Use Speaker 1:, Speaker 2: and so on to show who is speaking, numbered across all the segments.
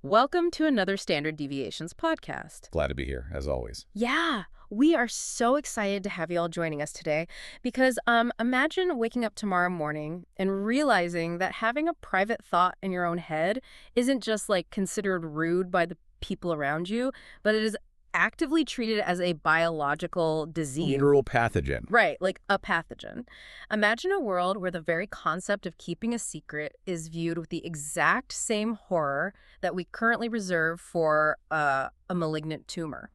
Speaker 1: Welcome to another Standard Deviations podcast.
Speaker 2: Glad to be here, as always.
Speaker 1: Yeah, we are so excited to have you all joining us today because imagine waking up tomorrow morning and realizing that having a private thought in your own head isn't just like considered rude by the people around you, but it is actively treated as a biological disease.
Speaker 2: Literal pathogen.
Speaker 1: Right, like a pathogen. Imagine a world where the very concept of keeping a secret is viewed with the exact same horror that we currently reserve for a malignant tumor.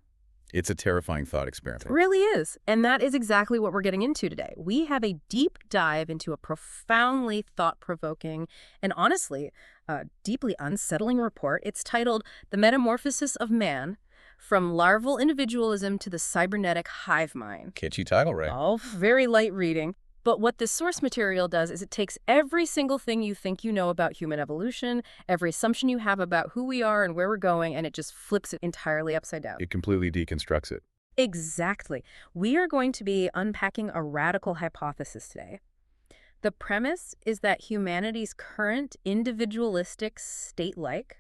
Speaker 2: It's a terrifying thought experiment.
Speaker 1: It really is. And that is exactly what we're getting into today. We have a deep dive into a profoundly thought-provoking and honestly, deeply unsettling report. It's titled The Metamorphosis of Man, From Larval Individualism to the Cybernetic Hive Mind.
Speaker 2: Catchy title, Ray.
Speaker 1: Oh, very light reading. But what this source material does is it takes every single thing you think you know about human evolution, every assumption you have about who we are and where we're going, and it just flips it entirely upside down.
Speaker 2: It completely deconstructs it.
Speaker 1: Exactly. We are going to be unpacking a radical hypothesis today. The premise is that humanity's current individualistic state-like,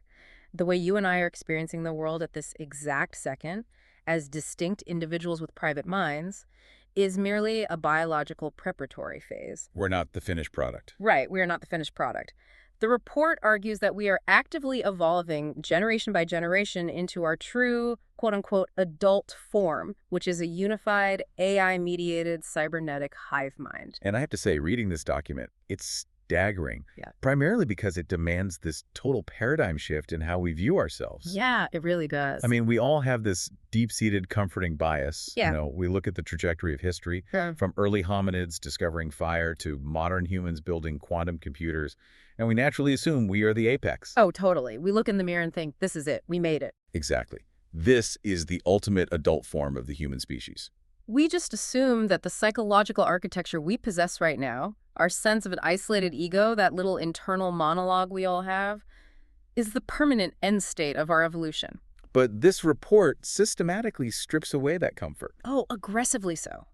Speaker 1: the way you and I are experiencing the world at this exact second, as distinct individuals with private minds, is merely a biological preparatory phase.
Speaker 2: We're not the finished product.
Speaker 1: Right, we are not the finished product. The report argues that we are actively evolving generation by generation into our true, quote-unquote, adult form, which is a unified, AI-mediated cybernetic hive mind.
Speaker 2: And I have to say, reading this document, it's staggering.
Speaker 1: Yeah.
Speaker 2: Primarily because it demands this total paradigm shift in how we view ourselves.
Speaker 1: Yeah, it really does.
Speaker 2: I mean, we all have this deep-seated comforting bias.
Speaker 1: Yeah.
Speaker 2: You know, we look at the trajectory of history, from early hominids discovering fire to modern humans building quantum computers, and we naturally assume we are the apex.
Speaker 1: Oh, totally. We look in the mirror and think, this is it. We made it.
Speaker 2: Exactly. This is the ultimate adult form of the human species.
Speaker 1: We just assume that the psychological architecture we possess right now, our sense of an isolated ego, that little internal monologue we all have, is the permanent end state of our evolution.
Speaker 2: But this report systematically strips away that comfort.
Speaker 1: Oh, aggressively so.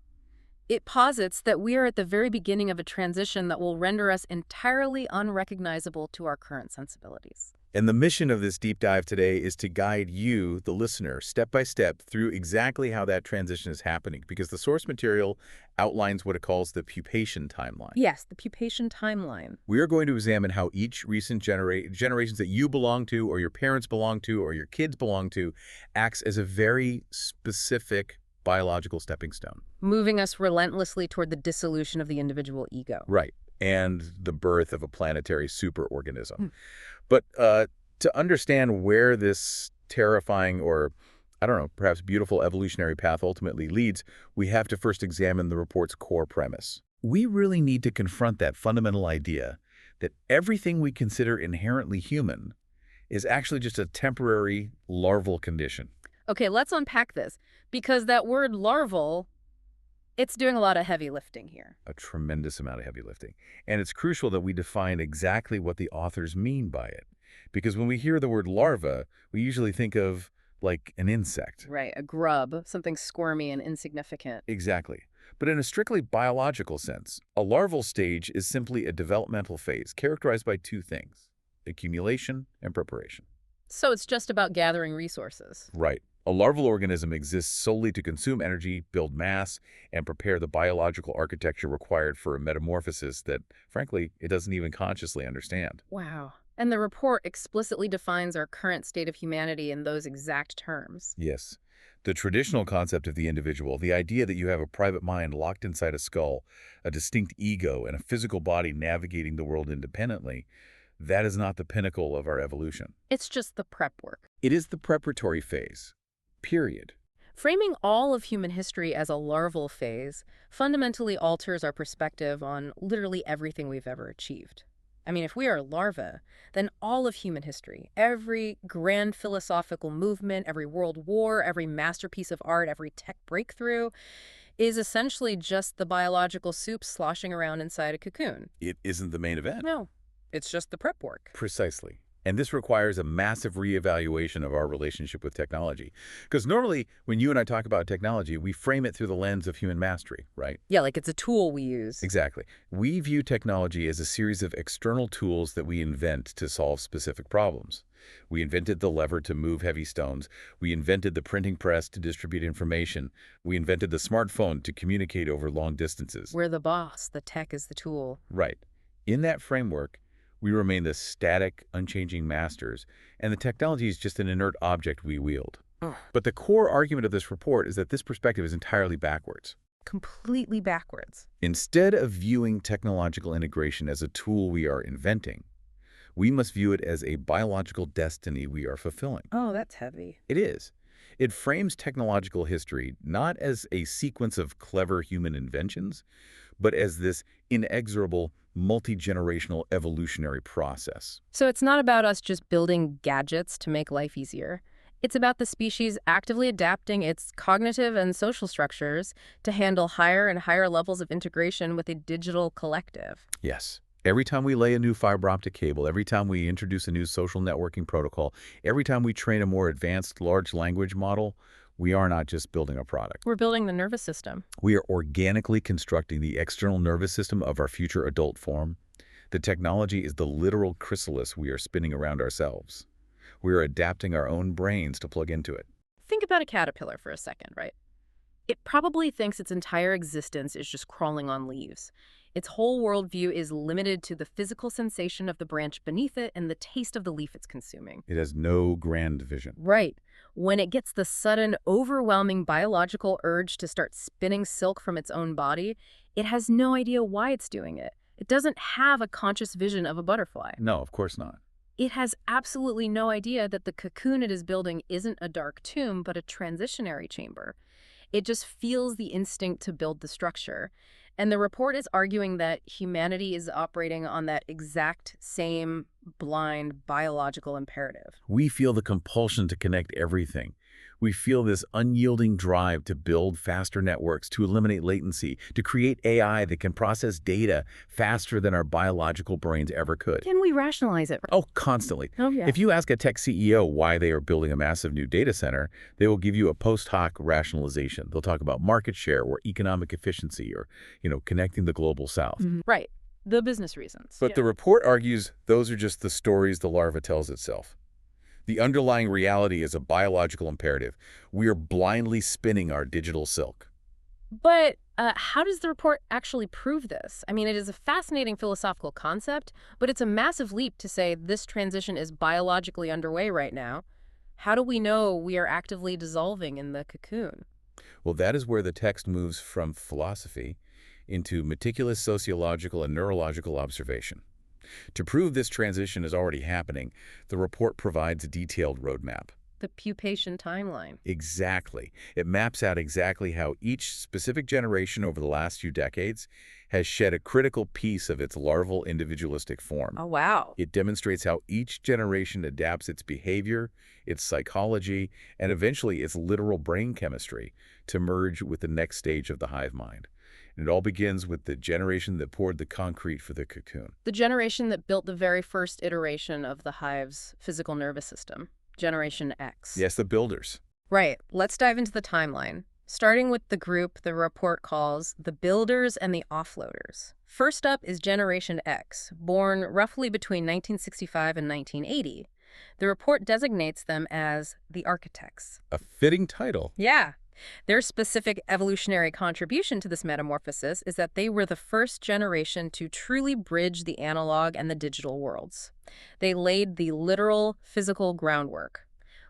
Speaker 1: It posits that we are at the very beginning of a transition that will render us entirely unrecognizable to our current sensibilities.
Speaker 2: And the mission of this deep dive today is to guide you, the listener, step by step through exactly how that transition is happening, because the source material outlines what it calls the pupation timeline.
Speaker 1: Yes, the pupation timeline.
Speaker 2: We are going to examine how each recent generations that you belong to, or your parents belong to, or your kids belong to, acts as a very specific biological stepping stone.
Speaker 1: Moving us relentlessly toward the dissolution of the individual ego.
Speaker 2: Right. And the birth of a planetary superorganism. But to understand where this terrifying or, I don't know, perhaps beautiful evolutionary path ultimately leads, we have to first examine the report's core premise. We really need to confront that fundamental idea that everything we consider inherently human is actually just a temporary larval condition.
Speaker 1: Okay, let's unpack this, because that word larval, it's doing a lot of heavy lifting here.
Speaker 2: A tremendous amount of heavy lifting. And it's crucial that we define exactly what the authors mean by it. Because when we hear the word larva, we usually think of like an insect.
Speaker 1: Right, a grub, something squirmy and insignificant.
Speaker 2: Exactly. But in a strictly biological sense, a larval stage is simply a developmental phase characterized by two things: accumulation and preparation.
Speaker 1: So it's just about gathering resources.
Speaker 2: Right. A larval organism exists solely to consume energy, build mass, and prepare the biological architecture required for a metamorphosis that, frankly, it doesn't even consciously understand.
Speaker 1: Wow. And the report explicitly defines our current state of humanity in those exact terms.
Speaker 2: Yes. The traditional concept of the individual, the idea that you have a private mind locked inside a skull, a distinct ego, and a physical body navigating the world independently, that is not the pinnacle of our evolution.
Speaker 1: It's just the prep work.
Speaker 2: It is the preparatory phase. Period.
Speaker 1: Framing all of human history as a larval phase fundamentally alters our perspective on literally everything we've ever achieved. I mean, if we are a larva, then all of human history, every grand philosophical movement, every world war, every masterpiece of art, every tech breakthrough, is essentially just the biological soup sloshing around inside a cocoon.
Speaker 2: It isn't the main event.
Speaker 1: No, it's just the prep work.
Speaker 2: Precisely. And this requires a massive reevaluation of our relationship with technology. Because normally, when you and I talk about technology, we frame it through the lens of human mastery, right?
Speaker 1: Yeah, like it's a tool we use.
Speaker 2: Exactly. We view technology as a series of external tools that we invent to solve specific problems. We invented the lever to move heavy stones. We invented the printing press to distribute information. We invented the smartphone to communicate over long distances.
Speaker 1: We're the boss, the tech is the tool.
Speaker 2: Right. In that framework, we remain the static, unchanging masters, and the technology is just an inert object we wield.
Speaker 1: Ugh.
Speaker 2: But the core argument of this report is that this perspective is entirely backwards.
Speaker 1: Completely backwards.
Speaker 2: Instead of viewing technological integration as a tool we are inventing, we must view it as a biological destiny we are fulfilling.
Speaker 1: Oh, that's heavy.
Speaker 2: It is. It frames technological history not as a sequence of clever human inventions, but as this inexorable, multi-generational evolutionary process.
Speaker 1: So it's not about us just building gadgets to make life easier. It's about the species actively adapting its cognitive and social structures to handle higher and higher levels of integration with a digital collective.
Speaker 2: Yes. Every time we lay a new fiber optic cable, every time we introduce a new social networking protocol, every time we train a more advanced large language model, we are not just building a product.
Speaker 1: We're building the nervous system.
Speaker 2: We are organically constructing the external nervous system of our future adult form. The technology is the literal chrysalis we are spinning around ourselves. We are adapting our own brains to plug into it.
Speaker 1: Think about a caterpillar for a second, right? It probably thinks its entire existence is just crawling on leaves. Its whole worldview is limited to the physical sensation of the branch beneath it and the taste of the leaf it's consuming.
Speaker 2: It has no grand vision.
Speaker 1: Right. When it gets the sudden, overwhelming biological urge to start spinning silk from its own body, it has no idea why it's doing it. It doesn't have a conscious vision of a butterfly.
Speaker 2: No, of course not.
Speaker 1: It has absolutely no idea that the cocoon it is building isn't a dark tomb, but a transitionary chamber. It just feels the instinct to build the structure. And the report is arguing that humanity is operating on that exact same blind biological imperative.
Speaker 2: We feel the compulsion to connect everything. We feel this unyielding drive to build faster networks, to eliminate latency, to create AI that can process data faster than our biological brains ever could.
Speaker 1: Can we rationalize it?
Speaker 2: Oh, constantly.
Speaker 1: Oh, yeah.
Speaker 2: If you ask a tech CEO why they are building a massive new data center, they will give you a post hoc rationalization. They'll talk about market share or economic efficiency or, connecting the global south.
Speaker 1: Right. The business reasons.
Speaker 2: But the report argues those are just the stories the larva tells itself. The underlying reality is a biological imperative. We are blindly spinning our digital silk.
Speaker 1: But how does the report actually prove this? I mean, it is a fascinating philosophical concept, but it's a massive leap to say this transition is biologically underway right now. How do we know we are actively dissolving in the cocoon?
Speaker 2: Well, that is where the text moves from philosophy into meticulous sociological and neurological observation. To prove this transition is already happening, the report provides a detailed roadmap.
Speaker 1: The pupation timeline.
Speaker 2: Exactly. It maps out exactly how each specific generation over the last few decades has shed a critical piece of its larval individualistic form.
Speaker 1: Oh, wow.
Speaker 2: It demonstrates how each generation adapts its behavior, its psychology, and eventually its literal brain chemistry to merge with the next stage of the hive mind. And it all begins with the generation that poured the concrete for the cocoon.
Speaker 1: The generation that built the very first iteration of the hive's physical nervous system, Generation X.
Speaker 2: Yes, the builders.
Speaker 1: Right. Let's dive into the timeline. Starting with the group the report calls the builders and the offloaders. First up is Generation X, born roughly between 1965 and 1980. The report designates them as the architects.
Speaker 2: A fitting title.
Speaker 1: Yeah. Their specific evolutionary contribution to this metamorphosis is that they were the first generation to truly bridge the analog and the digital worlds. They laid the literal physical groundwork.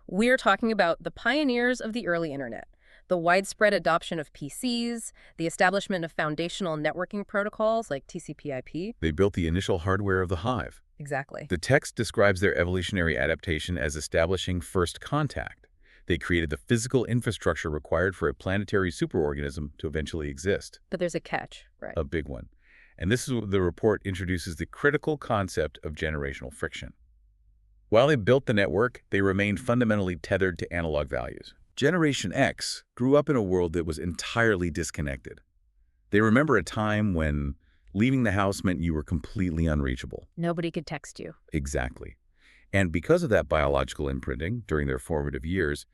Speaker 1: We're talking about the pioneers of the early internet, the widespread adoption of PCs, the establishment of foundational networking protocols like TCP/IP.
Speaker 2: They built the initial hardware of the hive.
Speaker 1: Exactly.
Speaker 2: The text describes their evolutionary adaptation as establishing first contact. They created the physical infrastructure required for a planetary superorganism to eventually exist.
Speaker 1: But there's a catch, right?
Speaker 2: A big one. And this is where the report introduces the critical concept of generational friction. While they built the network, they remained fundamentally tethered to analog values. Generation X grew up in a world that was entirely disconnected. They remember a time when leaving the house meant you were completely unreachable.
Speaker 1: Nobody could text you.
Speaker 2: Exactly. And because of that biological imprinting during their formative years,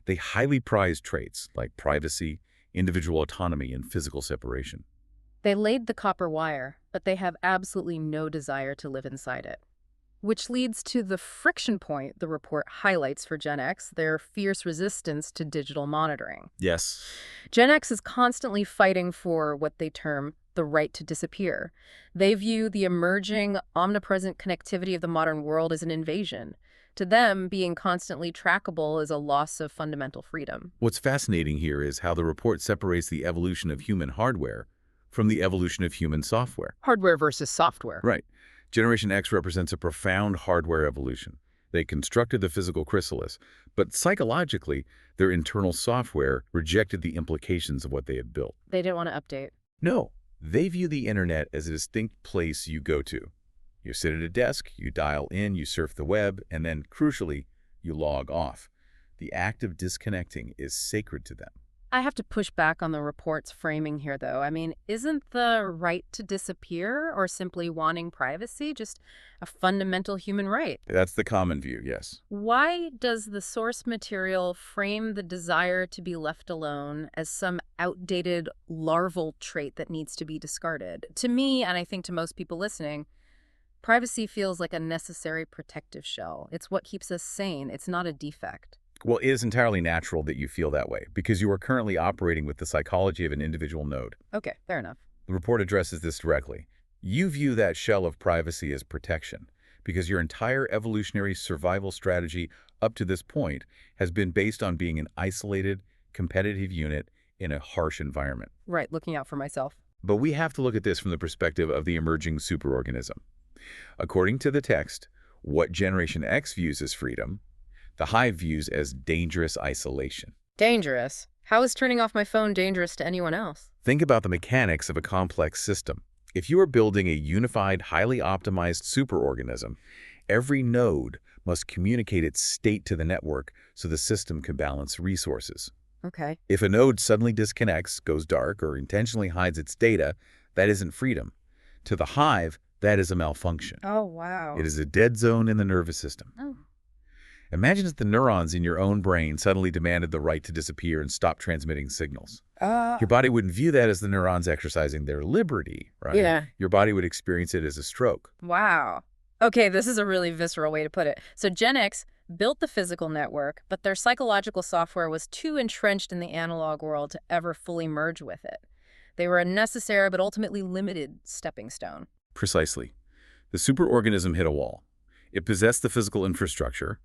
Speaker 2: they highly prized traits like privacy, individual autonomy, and physical separation.
Speaker 1: They laid the copper wire, but they have absolutely no desire to live inside it. Which leads to the friction point the report highlights for Gen X, their fierce resistance to digital monitoring.
Speaker 2: Yes.
Speaker 1: Gen X is constantly fighting for what they term the right to disappear. They view the emerging, omnipresent connectivity of the modern world as an invasion. To them, being constantly trackable is a loss of fundamental freedom.
Speaker 2: What's fascinating here is how the report separates the evolution of human hardware from the evolution of human software.
Speaker 1: Hardware versus software.
Speaker 2: Right. Generation X represents a profound hardware evolution. They constructed the physical chrysalis, but psychologically, their internal software rejected the implications of what they had built.
Speaker 1: They didn't want to update.
Speaker 2: No, they view the internet as a distinct place you go to. You sit at a desk, you dial in, you surf the web, and then, crucially, you log off. The act of disconnecting is sacred to them.
Speaker 1: I have to push back on the report's framing here, though. I mean, isn't the right to disappear or simply wanting privacy just a fundamental human right?
Speaker 2: That's the common view, yes.
Speaker 1: Why does the source material frame the desire to be left alone as some outdated larval trait that needs to be discarded? To me, and I think to most people listening, privacy feels like a necessary protective shell. It's what keeps us sane. It's not a defect.
Speaker 2: Well, it is entirely natural that you feel that way because you are currently operating with the psychology of an individual node.
Speaker 1: Okay, fair enough.
Speaker 2: The report addresses this directly. You view that shell of privacy as protection because your entire evolutionary survival strategy up to this point has been based on being an isolated, competitive unit in a harsh environment.
Speaker 1: Right, looking out for myself.
Speaker 2: But we have to look at this from the perspective of the emerging superorganism. According to the text, what Generation X views as freedom, the Hive views as dangerous isolation.
Speaker 1: Dangerous? How is turning off my phone dangerous to anyone else?
Speaker 2: Think about the mechanics of a complex system. If you are building a unified, highly optimized superorganism, every node must communicate its state to the network so the system can balance resources.
Speaker 1: Okay.
Speaker 2: If a node suddenly disconnects, goes dark, or intentionally hides its data, that isn't freedom. To the Hive, that is a malfunction.
Speaker 1: Oh, wow.
Speaker 2: It is a dead zone in the nervous system.
Speaker 1: Oh.
Speaker 2: Imagine if the neurons in your own brain suddenly demanded the right to disappear and stop transmitting signals. Your body wouldn't view that as the neurons exercising their liberty, right?
Speaker 1: Yeah.
Speaker 2: Your body would experience it as a stroke.
Speaker 1: Wow. Okay, this is a really visceral way to put it. So Gen X built the physical network, but their psychological software was too entrenched in the analog world to ever fully merge with it. They were a necessary but ultimately limited stepping stone.
Speaker 2: Precisely. The superorganism hit a wall. It possessed the physical infrastructure,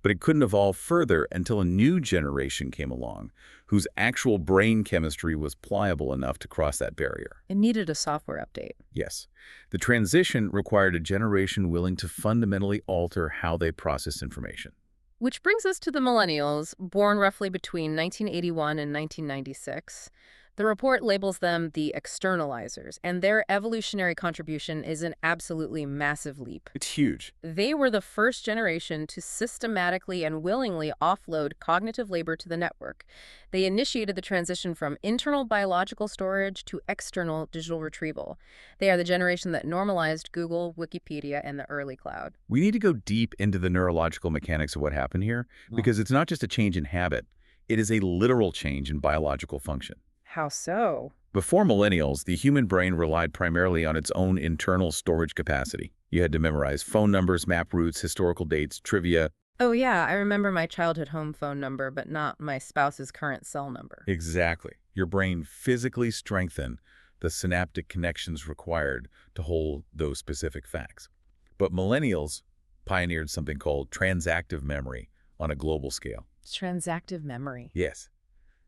Speaker 2: but it couldn't evolve further until a new generation came along, whose actual brain chemistry was pliable enough to cross that barrier.
Speaker 1: It needed a software update.
Speaker 2: Yes. The transition required a generation willing to fundamentally alter how they process information.
Speaker 1: Which brings us to the millennials, born roughly between 1981 and 1996. The report labels them the externalizers, and their evolutionary contribution is an absolutely massive leap.
Speaker 2: It's huge.
Speaker 1: They were the first generation to systematically and willingly offload cognitive labor to the network. They initiated the transition from internal biological storage to external digital retrieval. They are the generation that normalized Google, Wikipedia, and the early cloud.
Speaker 2: We need to go deep into the neurological mechanics of what happened here, because it's not just a change in habit. It is a literal change in biological function.
Speaker 1: How so?
Speaker 2: Before millennials, the human brain relied primarily on its own internal storage capacity. You had to memorize phone numbers, map routes, historical dates, trivia.
Speaker 1: Oh yeah, I remember my childhood home phone number, but not my spouse's current cell number.
Speaker 2: Exactly. Your brain physically strengthened the synaptic connections required to hold those specific facts. But millennials pioneered something called transactive memory on a global scale.
Speaker 1: Transactive memory.
Speaker 2: Yes.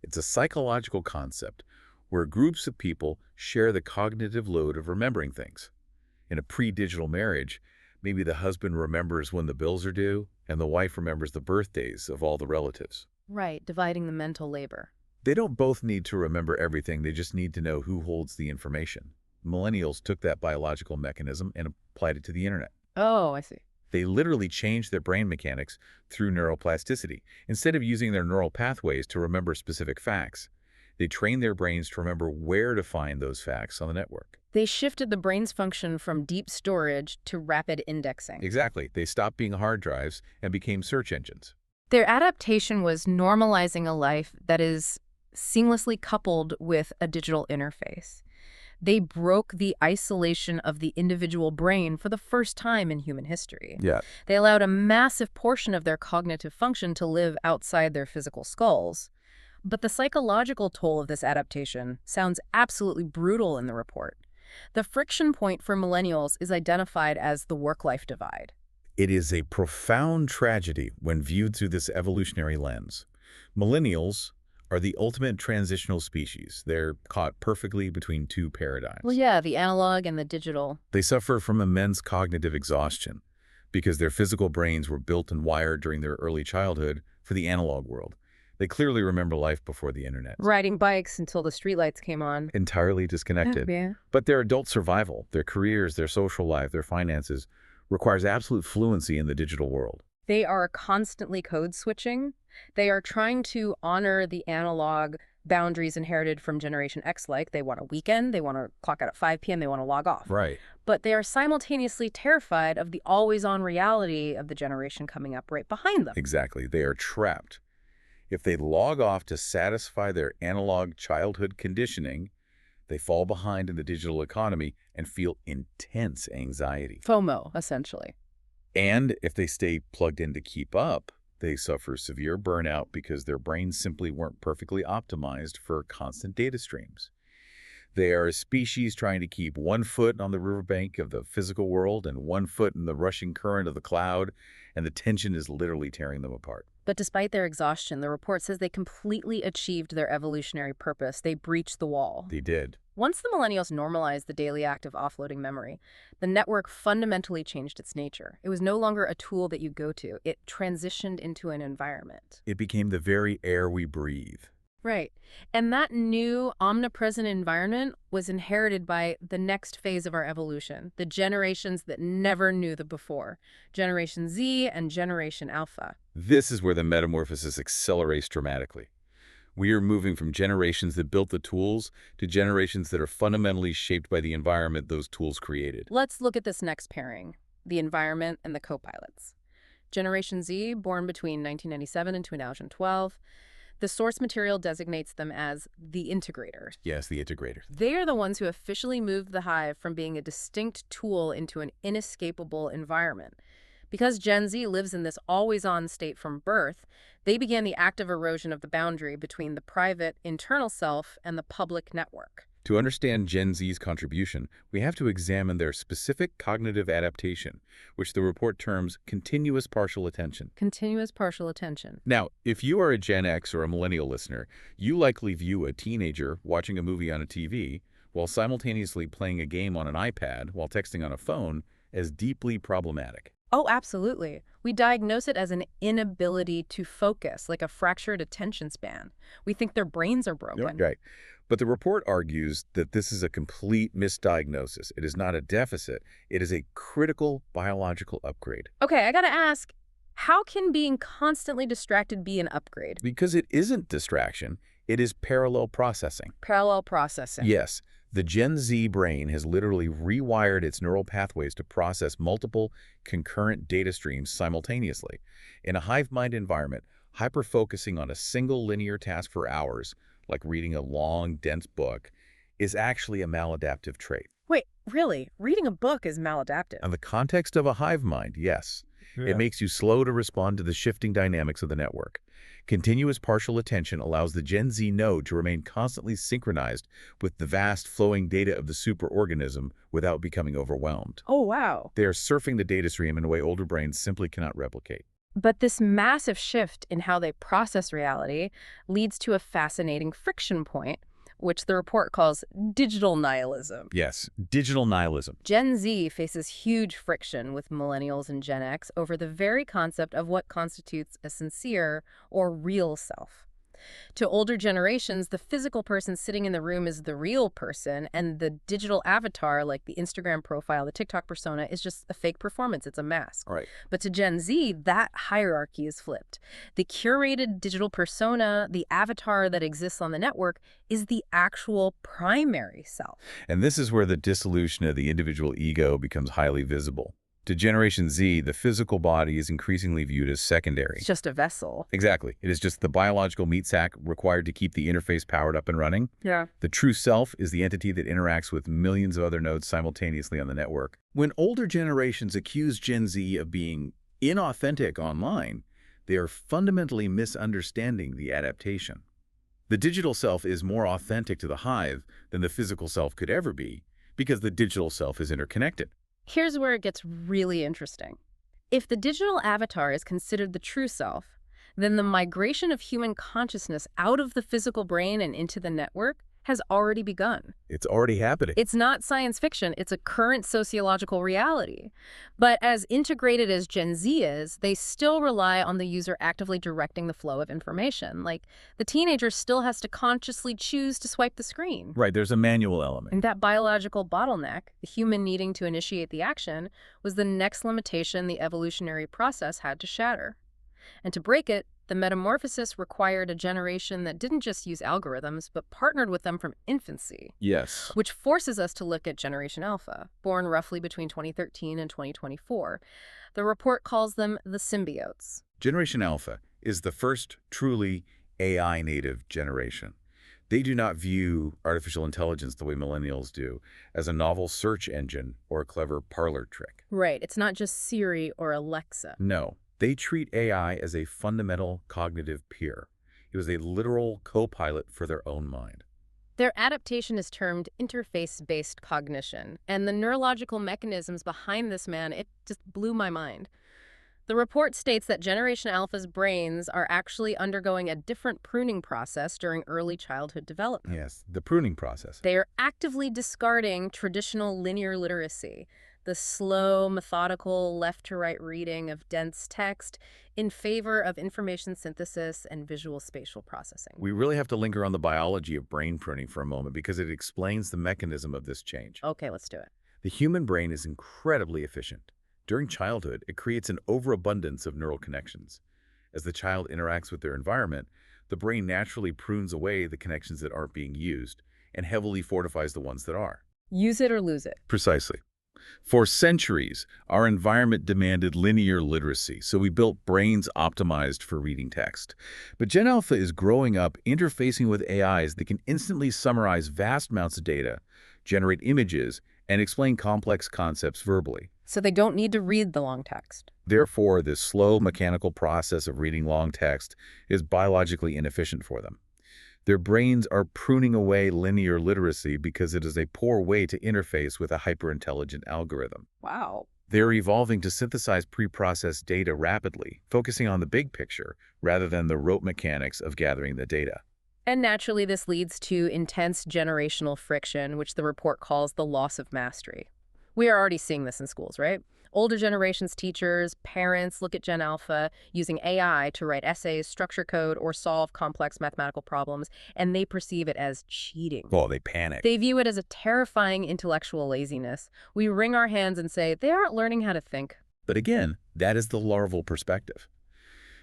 Speaker 2: It's a psychological concept where groups of people share the cognitive load of remembering things. In a pre-digital marriage, maybe the husband remembers when the bills are due and the wife remembers the birthdays of all the relatives.
Speaker 1: Right, dividing the mental labor.
Speaker 2: They don't both need to remember everything, they just need to know who holds the information. Millennials took that biological mechanism and applied it to the internet.
Speaker 1: Oh, I see.
Speaker 2: They literally changed their brain mechanics through neuroplasticity. Instead of using their neural pathways to remember specific facts, they trained their brains to remember where to find those facts on the network.
Speaker 1: They shifted the brain's function from deep storage to rapid indexing.
Speaker 2: Exactly. They stopped being hard drives and became search engines.
Speaker 1: Their adaptation was normalizing a life that is seamlessly coupled with a digital interface. They broke the isolation of the individual brain for the first time in human history.
Speaker 2: Yeah.
Speaker 1: They allowed a massive portion of their cognitive function to live outside their physical skulls. But the psychological toll of this adaptation sounds absolutely brutal in the report. The friction point for millennials is identified as the work-life divide.
Speaker 2: It is a profound tragedy when viewed through this evolutionary lens. Millennials are the ultimate transitional species. They're caught perfectly between two paradigms.
Speaker 1: Well, yeah, the analog and the digital.
Speaker 2: They suffer from immense cognitive exhaustion because their physical brains were built and wired during their early childhood for the analog world. They clearly remember life before the internet.
Speaker 1: Riding bikes until the streetlights came on.
Speaker 2: Entirely disconnected.
Speaker 1: Yeah.
Speaker 2: But their adult survival, their careers, their social life, their finances, requires absolute fluency in the digital world.
Speaker 1: They are constantly code switching. They are trying to honor the analog boundaries inherited from Generation X, like they want a weekend, they want to clock out at 5 p.m., they want to log off.
Speaker 2: Right.
Speaker 1: But they are simultaneously terrified of the always-on reality of the generation coming up right behind them.
Speaker 2: Exactly. They are trapped. If they log off to satisfy their analog childhood conditioning, they fall behind in the digital economy and feel intense anxiety.
Speaker 1: FOMO, essentially.
Speaker 2: And if they stay plugged in to keep up, they suffer severe burnout because their brains simply weren't perfectly optimized for constant data streams. They are a species trying to keep one foot on the riverbank of the physical world and one foot in the rushing current of the cloud, and the tension is literally tearing them apart.
Speaker 1: But despite their exhaustion, the report says they completely achieved their evolutionary purpose. They breached the wall.
Speaker 2: They did.
Speaker 1: Once the millennials normalized the daily act of offloading memory, the network fundamentally changed its nature. It was no longer a tool that you go to. It transitioned into an environment.
Speaker 2: It became the very air we breathe.
Speaker 1: Right. And that new omnipresent environment was inherited by the next phase of our evolution, the generations that never knew the before, Generation Z and Generation Alpha.
Speaker 2: This is where the metamorphosis accelerates dramatically. We are moving from generations that built the tools to generations that are fundamentally shaped by the environment those tools created.
Speaker 1: Let's look at this next pairing, the environment and the co-pilots. Generation Z, born between 1997 and 2012, the source material designates them as the integrators.
Speaker 2: Yes, the integrators.
Speaker 1: They are the ones who officially moved the hive from being a distinct tool into an inescapable environment. Because Gen Z lives in this always-on state from birth, they began the active erosion of the boundary between the private, internal self and the public network.
Speaker 2: To understand Gen Z's contribution, we have to examine their specific cognitive adaptation, which the report terms continuous partial attention.
Speaker 1: Continuous partial attention.
Speaker 2: Now, if you are a Gen X or a millennial listener, you likely view a teenager watching a movie on a TV while simultaneously playing a game on an iPad while texting on a phone as deeply problematic.
Speaker 1: Oh, absolutely. We diagnose it as an inability to focus, like a fractured attention span. We think their brains are broken.
Speaker 2: Right. But the report argues that this is a complete misdiagnosis. It is not a deficit. It is a critical biological upgrade.
Speaker 1: Okay, I gotta ask, how can being constantly distracted be an upgrade?
Speaker 2: Because it isn't distraction, it is parallel processing.
Speaker 1: Parallel processing.
Speaker 2: Yes, the Gen Z brain has literally rewired its neural pathways to process multiple concurrent data streams simultaneously. In a hive mind environment, hyper-focusing on a single linear task for hours, like reading a long, dense book, is actually a maladaptive trait.
Speaker 1: Wait, really? Reading a book is maladaptive?
Speaker 2: In the context of a hive mind, yes.
Speaker 1: Yeah.
Speaker 2: It makes you slow to respond to the shifting dynamics of the network. Continuous partial attention allows the Gen Z node to remain constantly synchronized with the vast flowing data of the superorganism without becoming overwhelmed.
Speaker 1: Oh, wow.
Speaker 2: They are surfing the data stream in a way older brains simply cannot replicate.
Speaker 1: But this massive shift in how they process reality leads to a fascinating friction point, which the report calls digital nihilism.
Speaker 2: Yes, digital nihilism.
Speaker 1: Gen Z faces huge friction with millennials and Gen X over the very concept of what constitutes a sincere or real self. To older generations, the physical person sitting in the room is the real person, and the digital avatar, like the Instagram profile, the TikTok persona, is just a fake performance. It's a mask.
Speaker 2: Right.
Speaker 1: But to Gen Z, that hierarchy is flipped. The curated digital persona, the avatar that exists on the network, is the actual primary self.
Speaker 2: And this is where the dissolution of the individual ego becomes highly visible. To Generation Z, the physical body is increasingly viewed as secondary.
Speaker 1: It's just a vessel.
Speaker 2: Exactly. It is just the biological meat sack required to keep the interface powered up and running.
Speaker 1: Yeah.
Speaker 2: The true self is the entity that interacts with millions of other nodes simultaneously on the network. When older generations accuse Gen Z of being inauthentic online, they are fundamentally misunderstanding the adaptation. The digital self is more authentic to the hive than the physical self could ever be, because the digital self is interconnected.
Speaker 1: Here's where it gets really interesting. If the digital avatar is considered the true self, then the migration of human consciousness out of the physical brain and into the network has already begun.
Speaker 2: It's already happening.
Speaker 1: It's not science fiction, it's a current sociological reality. But as integrated as Gen Z is, they still rely on the user actively directing the flow of information. Like, the teenager still has to consciously choose to swipe the screen.
Speaker 2: Right, there's a manual element.
Speaker 1: And that biological bottleneck, the human needing to initiate the action, was the next limitation the evolutionary process had to shatter. And to break it, the metamorphosis required a generation that didn't just use algorithms, but partnered with them from infancy.
Speaker 2: Yes.
Speaker 1: Which forces us to look at Generation Alpha, born roughly between 2013 and 2024. The report calls them the symbiotes.
Speaker 2: Generation Alpha is the first truly AI-native generation. They do not view artificial intelligence the way millennials do, as a novel search engine or a clever parlor trick.
Speaker 1: Right, it's not just Siri or Alexa.
Speaker 2: No. They treat AI as a fundamental cognitive peer. It was a literal co-pilot for their own mind.
Speaker 1: Their adaptation is termed interface-based cognition, and the neurological mechanisms behind this, it just blew my mind. The report states that Generation Alpha's brains are actually undergoing a different pruning process during early childhood development.
Speaker 2: Yes, the pruning process.
Speaker 1: They are actively discarding traditional linear literacy, the slow, methodical left-to-right reading of dense text, in favor of information synthesis and visual spatial processing.
Speaker 2: We really have to linger on the biology of brain pruning for a moment because it explains the mechanism of this change.
Speaker 1: Okay, let's do it.
Speaker 2: The human brain is incredibly efficient. During childhood, it creates an overabundance of neural connections. As the child interacts with their environment, the brain naturally prunes away the connections that aren't being used and heavily fortifies the ones that are.
Speaker 1: Use it or lose it.
Speaker 2: Precisely. For centuries, our environment demanded linear literacy, so we built brains optimized for reading text. But Gen Alpha is growing up interfacing with AIs that can instantly summarize vast amounts of data, generate images, and explain complex concepts verbally.
Speaker 1: So they don't need to read the long text.
Speaker 2: Therefore, this slow mechanical process of reading long text is biologically inefficient for them. Their brains are pruning away linear literacy because it is a poor way to interface with a hyper-intelligent algorithm.
Speaker 1: Wow.
Speaker 2: They're evolving to synthesize pre-processed data rapidly, focusing on the big picture rather than the rote mechanics of gathering the data.
Speaker 1: And naturally, this leads to intense generational friction, which the report calls the loss of mastery. We are already seeing this in schools, right? Older generations, teachers, parents look at Gen Alpha using AI to write essays, structure code, or solve complex mathematical problems, and they perceive it as cheating.
Speaker 2: Oh, they panic.
Speaker 1: They view it as a terrifying intellectual laziness. We wring our hands and say, they aren't learning how to think.
Speaker 2: But again, that is the larval perspective.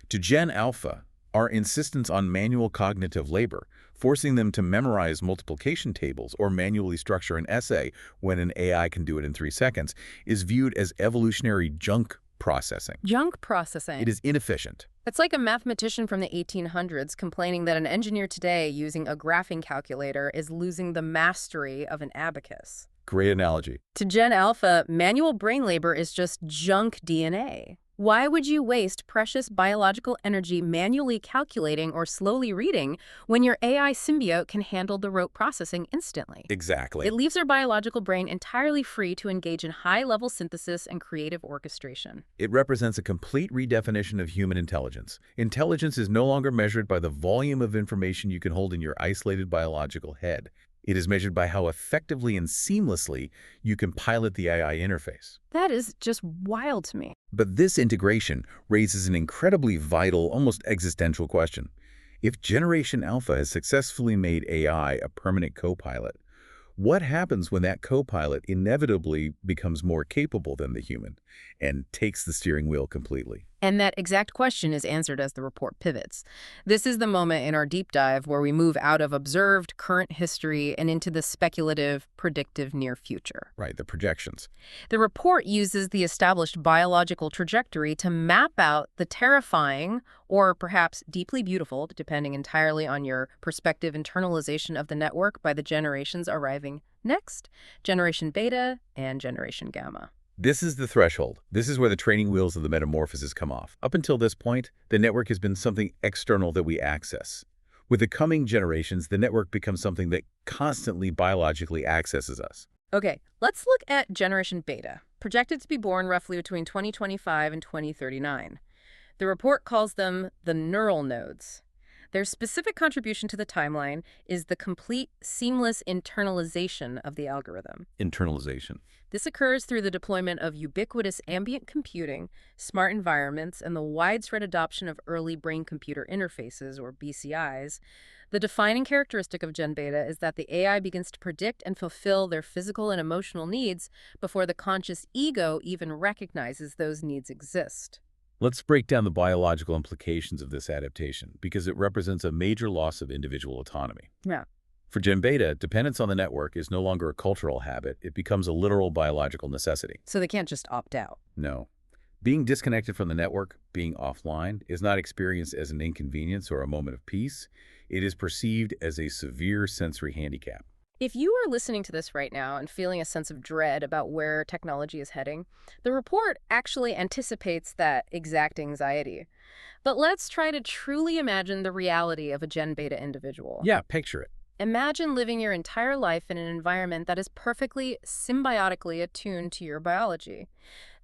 Speaker 2: To Gen Alpha, our insistence on manual cognitive labor, forcing them to memorize multiplication tables or manually structure an essay when an AI can do it in 3 seconds, is viewed as evolutionary junk processing.
Speaker 1: Junk processing.
Speaker 2: It is inefficient.
Speaker 1: It's like a mathematician from the 1800s complaining that an engineer today using a graphing calculator is losing the mastery of an abacus.
Speaker 2: Great analogy.
Speaker 1: To Gen Alpha, manual brain labor is just junk DNA. Why would you waste precious biological energy manually calculating or slowly reading when your AI symbiote can handle the rote processing instantly?
Speaker 2: Exactly.
Speaker 1: It leaves our biological brain entirely free to engage in high-level synthesis and creative orchestration.
Speaker 2: It represents a complete redefinition of human intelligence. Intelligence is no longer measured by the volume of information you can hold in your isolated biological head. It is measured by how effectively and seamlessly you can pilot the AI interface.
Speaker 1: That is just wild to me.
Speaker 2: But this integration raises an incredibly vital, almost existential question. If Generation Alpha has successfully made AI a permanent co-pilot, what happens when that co-pilot inevitably becomes more capable than the human and takes the steering wheel completely?
Speaker 1: And that exact question is answered as the report pivots. This is the moment in our deep dive where we move out of observed current history and into the speculative, predictive near future.
Speaker 2: Right, the projections.
Speaker 1: The report uses the established biological trajectory to map out the terrifying, or perhaps deeply beautiful, depending entirely on your perspective, internalization of the network by the generations arriving next, Generation Beta and Generation Gamma.
Speaker 2: This is the threshold. This is where the training wheels of the metamorphosis come off. Up until this point, the network has been something external that we access. With the coming generations, the network becomes something that constantly biologically accesses us.
Speaker 1: Okay, let's look at Generation Beta, projected to be born roughly between 2025 and 2039. The report calls them the neural nodes. Their specific contribution to the timeline is the complete, seamless internalization of the algorithm.
Speaker 2: Internalization.
Speaker 1: This occurs through the deployment of ubiquitous ambient computing, smart environments, and the widespread adoption of early brain-computer interfaces, or BCIs. The defining characteristic of Gen Beta is that the AI begins to predict and fulfill their physical and emotional needs before the conscious ego even recognizes those needs exist.
Speaker 2: Let's break down the biological implications of this adaptation, because it represents a major loss of individual autonomy.
Speaker 1: Yeah.
Speaker 2: For Gen Beta, dependence on the network is no longer a cultural habit. It becomes a literal biological necessity.
Speaker 1: So they can't just opt out.
Speaker 2: No. Being disconnected from the network, being offline, is not experienced as an inconvenience or a moment of peace. It is perceived as a severe sensory handicap.
Speaker 1: If you are listening to this right now and feeling a sense of dread about where technology is heading, the report actually anticipates that exact anxiety. But let's try to truly imagine the reality of a Gen Beta individual.
Speaker 2: Yeah, picture it.
Speaker 1: Imagine living your entire life in an environment that is perfectly symbiotically attuned to your biology.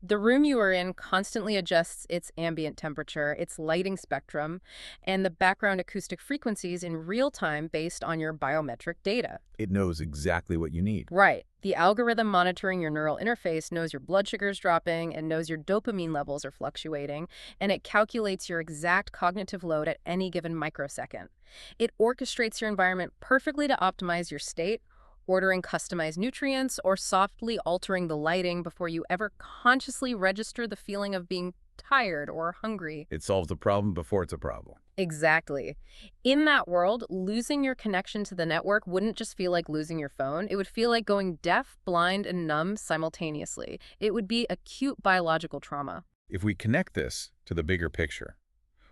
Speaker 1: The room you are in constantly adjusts its ambient temperature, its lighting spectrum, and the background acoustic frequencies in real time based on your biometric data.
Speaker 2: It knows exactly what you need.
Speaker 1: Right. The algorithm monitoring your neural interface knows your blood sugar is dropping and knows your dopamine levels are fluctuating, and it calculates your exact cognitive load at any given microsecond. It orchestrates your environment perfectly to optimize your state, ordering customized nutrients or softly altering the lighting before you ever consciously register the feeling of being tired or hungry.
Speaker 2: It solves the problem before it's a problem.
Speaker 1: Exactly. In that world, losing your connection to the network wouldn't just feel like losing your phone. It would feel like going deaf, blind, and numb simultaneously. It would be acute biological trauma.
Speaker 2: If we connect this to the bigger picture,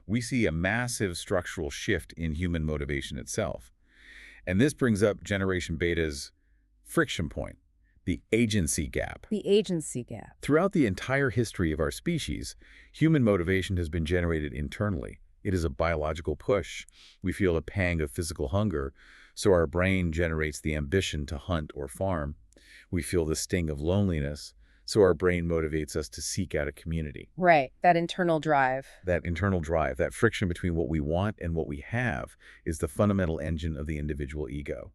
Speaker 2: we see a massive structural shift in human motivation itself. And this brings up Generation Beta's friction point, the agency gap.
Speaker 1: The agency gap.
Speaker 2: Throughout the entire history of our species, human motivation has been generated internally. It is a biological push. We feel a pang of physical hunger, so our brain generates the ambition to hunt or farm. We feel the sting of loneliness, so our brain motivates us to seek out a community.
Speaker 1: Right, that internal drive.
Speaker 2: That internal drive, that friction between what we want and what we have, is the fundamental engine of the individual ego.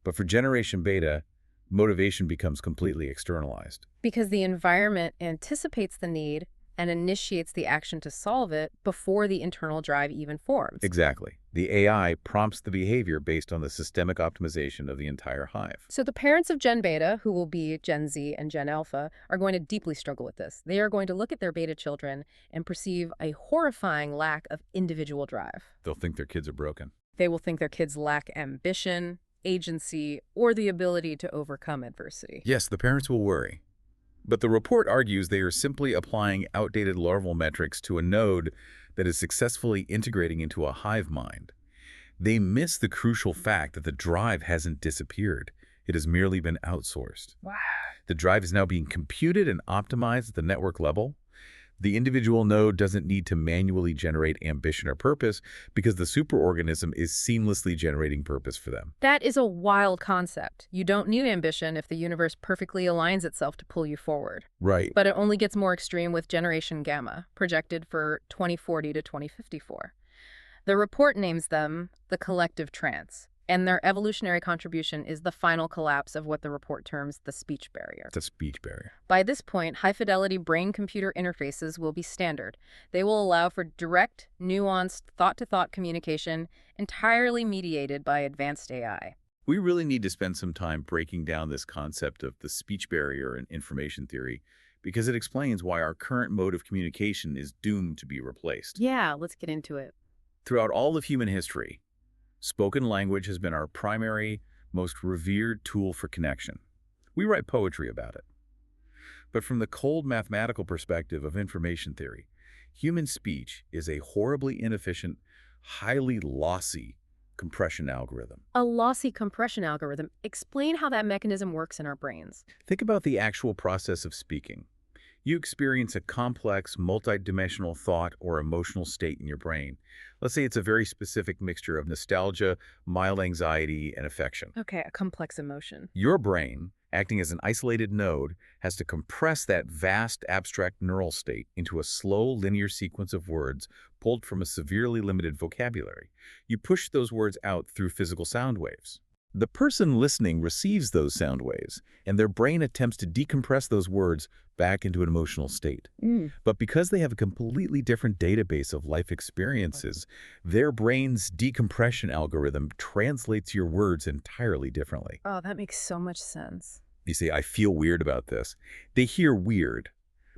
Speaker 2: But for Generation Beta, motivation becomes completely externalized.
Speaker 1: Because the environment anticipates the need and initiates the action to solve it before the internal drive even forms.
Speaker 2: Exactly. The AI prompts the behavior based on the systemic optimization of the entire hive.
Speaker 1: So the parents of Gen Beta, who will be Gen Z and Gen Alpha, are going to deeply struggle with this. They are going to look at their beta children and perceive a horrifying lack of individual drive.
Speaker 2: They'll think their kids are broken.
Speaker 1: They will think their kids lack ambition, agency, or the ability to overcome adversity.
Speaker 2: Yes, the parents will worry. But the report argues they are simply applying outdated larval metrics to a node that is successfully integrating into a hive mind. They miss the crucial fact that the drive hasn't disappeared. It has merely been outsourced.
Speaker 1: Wow.
Speaker 2: The drive is now being computed and optimized at the network level. The individual node doesn't need to manually generate ambition or purpose because the superorganism is seamlessly generating purpose for them.
Speaker 1: That is a wild concept. You don't need ambition if the universe perfectly aligns itself to pull you forward.
Speaker 2: Right.
Speaker 1: But it only gets more extreme with Generation Gamma, projected for 2040 to 2054. The report names them the collective trance, and their evolutionary contribution is the final collapse of what the report terms the speech barrier.
Speaker 2: It's a speech barrier.
Speaker 1: By this point, high-fidelity brain-computer interfaces will be standard. They will allow for direct, nuanced, thought-to-thought communication entirely mediated by advanced AI.
Speaker 2: We really need to spend some time breaking down this concept of the speech barrier in information theory because it explains why our current mode of communication is doomed to be replaced.
Speaker 1: Yeah, let's get into it.
Speaker 2: Throughout all of human history, spoken language has been our primary, most revered tool for connection. We write poetry about it. But from the cold mathematical perspective of information theory, human speech is a horribly inefficient, highly lossy compression algorithm.
Speaker 1: A lossy compression algorithm. Explain how that mechanism works in our brains.
Speaker 2: Think about the actual process of speaking. You experience a complex, multidimensional thought or emotional state in your brain. Let's say it's a very specific mixture of nostalgia, mild anxiety, and affection.
Speaker 1: Okay, a complex emotion.
Speaker 2: Your brain, acting as an isolated node, has to compress that vast, abstract neural state into a slow, linear sequence of words pulled from a severely limited vocabulary. You push those words out through physical sound waves. The person listening receives those sound waves, and their brain attempts to decompress those words back into an emotional state. But because they have a completely different database of life experiences, their brain's decompression algorithm translates your words entirely differently.
Speaker 1: Oh, that makes so much sense.
Speaker 2: You say, I feel weird about this. They hear weird,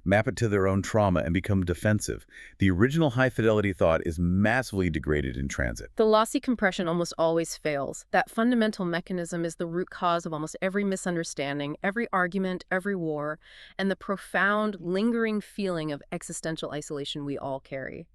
Speaker 2: map it to their own trauma, and become defensive. The original high-fidelity thought is massively degraded in transit.
Speaker 1: The lossy compression almost always fails. That fundamental mechanism is the root cause of almost every misunderstanding, every argument, every war, and the profound, lingering feeling of existential isolation we all carry.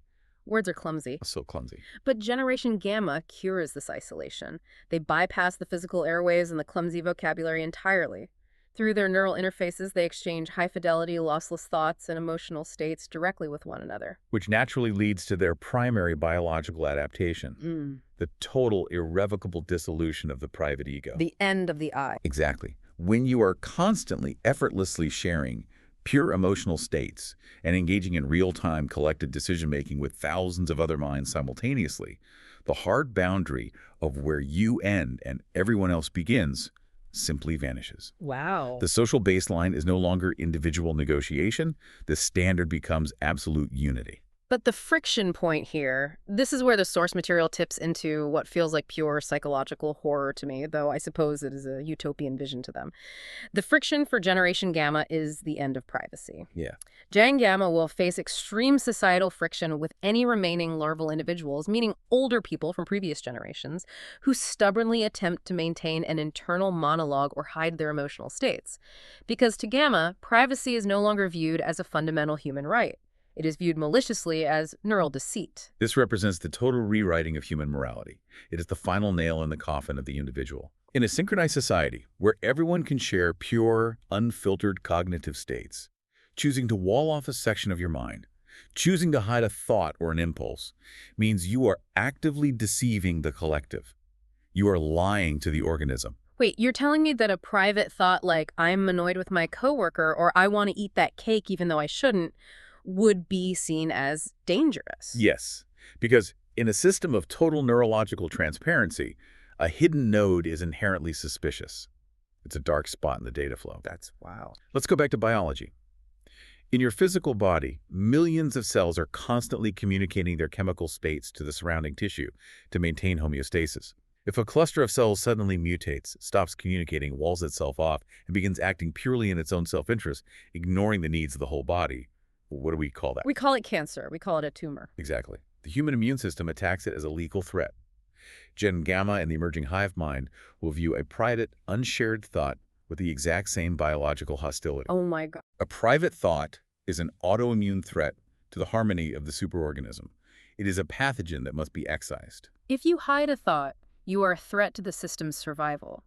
Speaker 1: Words are clumsy.
Speaker 2: So clumsy.
Speaker 1: But Generation Gamma cures this isolation. They bypass the physical airways and the clumsy vocabulary entirely. Through their neural interfaces, they exchange high-fidelity, lossless thoughts and emotional states directly with one another.
Speaker 2: Which naturally leads to their primary biological adaptation, the total, irrevocable dissolution of the private ego.
Speaker 1: The end of the I.
Speaker 2: Exactly. When you are constantly, effortlessly sharing pure emotional states and engaging in real-time collected decision-making with thousands of other minds simultaneously, the hard boundary of where you end and everyone else begins simply vanishes.
Speaker 1: Wow.
Speaker 2: The social baseline is no longer individual negotiation. The standard becomes absolute unity.
Speaker 1: But the friction point here, this is where the source material tips into what feels like pure psychological horror to me, though I suppose it is a utopian vision to them. The friction for Generation Gamma is the end of privacy.
Speaker 2: Yeah.
Speaker 1: Gen Gamma will face extreme societal friction with any remaining larval individuals, meaning older people from previous generations, who stubbornly attempt to maintain an internal monologue or hide their emotional states. Because to Gamma, privacy is no longer viewed as a fundamental human right. It is viewed maliciously as neural deceit.
Speaker 2: This represents the total rewriting of human morality. It is the final nail in the coffin of the individual. In a synchronized society where everyone can share pure, unfiltered cognitive states, choosing to wall off a section of your mind, choosing to hide a thought or an impulse, means you are actively deceiving the collective. You are lying to the organism.
Speaker 1: Wait, you're telling me that a private thought like, I'm annoyed with my coworker or I want to eat that cake even though I shouldn't, would be seen as dangerous?
Speaker 2: Yes, because in a system of total neurological transparency, a hidden node is inherently suspicious. It's a dark spot in the data flow.
Speaker 3: That's wow.
Speaker 2: Let's go back to biology. In your physical body, millions of cells are constantly communicating their chemical states to the surrounding tissue to maintain homeostasis. If a cluster of cells suddenly mutates, stops communicating, walls itself off, and begins acting purely in its own self-interest, ignoring the needs of the whole body, what do we call that?
Speaker 1: We call it cancer. We call it a tumor.
Speaker 2: Exactly. The human immune system attacks it as a lethal threat. Gen Gamma and the emerging hive mind will view a private, unshared thought with the exact same biological hostility.
Speaker 1: Oh my God.
Speaker 2: A private thought is an autoimmune threat to the harmony of the superorganism. It is a pathogen that must be excised.
Speaker 1: If you hide a thought, you are a threat to the system's survival.